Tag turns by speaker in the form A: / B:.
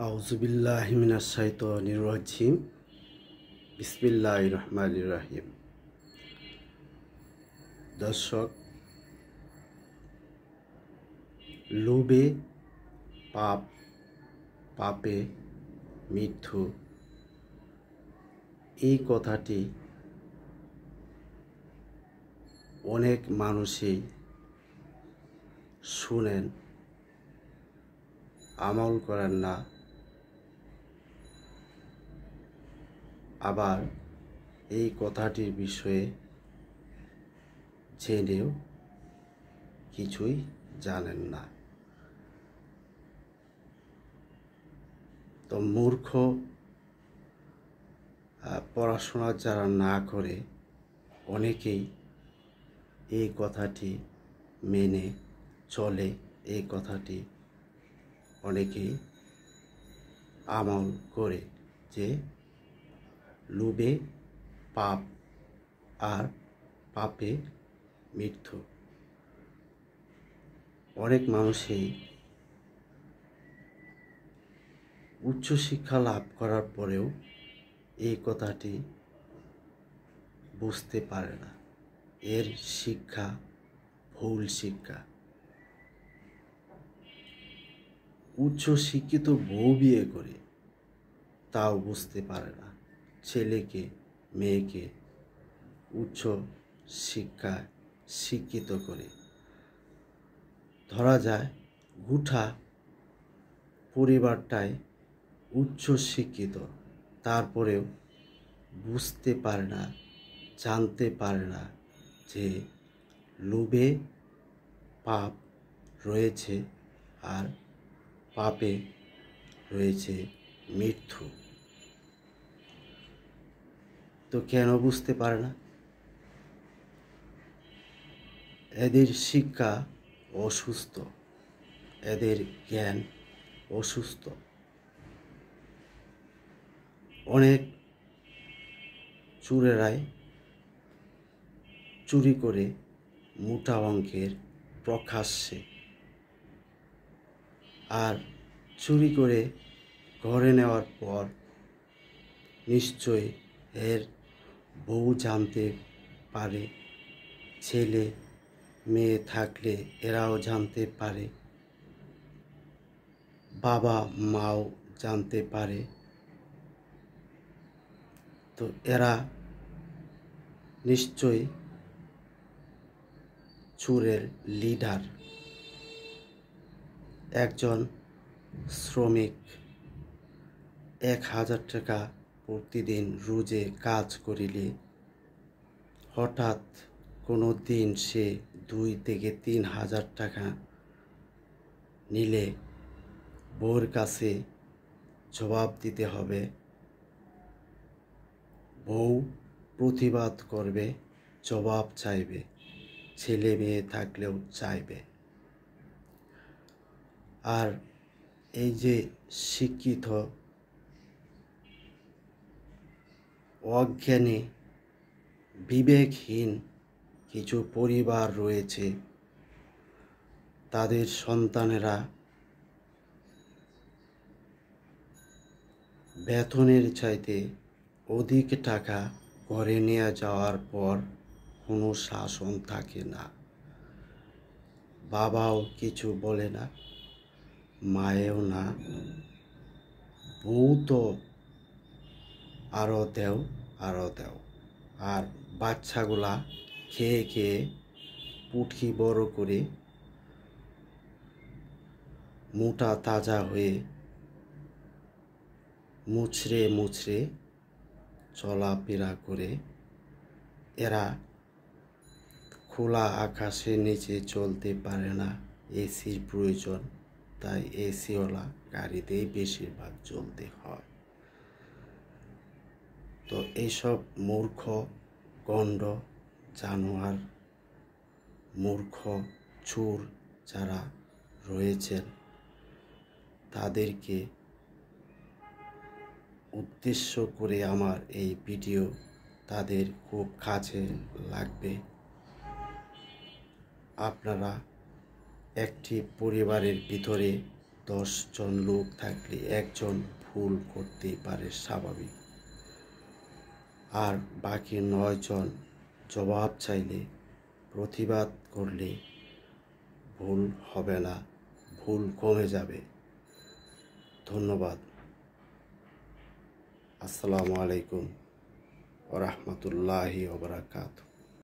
A: আউযুবিল্লাহি মিনাশ শাইতানির রাজিম। বিসমিল্লাহির রহমানির রহিম। দর্শক, লোভে পাপ, পাপে মৃত্যু, এই কথাটি অনেক মানুষই শুনেন, আমল করেন না। আবার এই কথাটির বিষয়ে জেনেও কিছুই জানেন না। তো মূর্খ, পড়াশোনা যারা না করে অনেকেই এই কথাটি মেনে চলে, এই কথাটি অনেকেই আমল করে যে লোভে পাপ আর পাপে মৃত্যু। অনেক মানুষই উচ্চশিক্ষা লাভ করার পরেও এই কথাটি বুঝতে পারে না। এর শিক্ষা ভুল শিক্ষা। উচ্চশিক্ষিত বউ বিয়ে করে তাও বুঝতে পারে না। ছেলেকে মেয়েকে উচ্চ শিক্ষায় শিক্ষিত করে, ধরা যায় গোটা পরিবারটাই উচ্চ শিক্ষিত, তারপরেও বুঝতে পারে না, জানতে পারে না যে লোভে পাপ রয়েছে আর পাপে রয়েছে মৃত্যু। তো কেন বুঝতে পারে না? এদের শিক্ষা অসুস্থ, এদের জ্ঞান অসুস্থ। অনেক চোরেরাই চুরি করে মোটা অঙ্কের প্রকাশ্যে, আর চুরি করে ঘরে নেওয়ার পর নিশ্চয়ই এর বউ জানতে পারে, ছেলে মেয়ে থাকলে এরাও জানতে পারে, বাবা মাও জানতে পারে। তো এরা নিশ্চয়ই চোরের লিডার। একজন শ্রমিক 1000 টাকা প্রতিদিন রোজে কাজ করিলে হঠাৎ কোনো দিন সে 2 থেকে 3000 টাকা নিলে বউর কাছে জবাব দিতে হবে। বউ প্রতিবাদ করবে, জবাব চাইবে, ছেলে মেয়ে থাকলেও চাইবে। আর এই যে শিক্ষিত অজ্ঞানী বিবেকহীন কিছু পরিবার রয়েছে, তাদের সন্তানেরা বেতনের চাইতে অধিক টাকা ঘরে নিয়ে যাওয়ার পর কোনো শাসন থাকে না। বাবাও কিছু বলে না, মায়েও না, বউ তো আরও দেও আরও দেও। আর বাচ্চাগুলা খেয়ে খেয়ে পুটকি বড় করে মোটা তাজা হয়ে মুচড়ে মুচড়ে চলাফেরা করে। এরা খোলা আকাশের নিচে চলতে পারে না, এসির প্রয়োজন, তাই এসিওয়ালা গাড়িতেই বেশিরভাগ চলতে হয়। তো এইসব মূর্খ গণ্ড জানোয়ার, মূর্খ চোর যারা রয়েছেন, তাদেরকে উদ্দেশ্য করে আমার এই ভিডিও তাদের খুব কাজে লাগবে। আপনারা একটি পরিবারের ভিতরে 10 জন লোক থাকলে একজন ভুল করতেই পারে, স্বাভাবিক। আর বাকি 9 জন জবাব চাইলে, প্রতিবাদ করলে ভুল হবে না, ভুল কমে যাবে। ধন্যবাদ। আসসালামু আলাইকুম ওয়া রাহমাতুল্লাহি ওয়া বারাকাতুহু।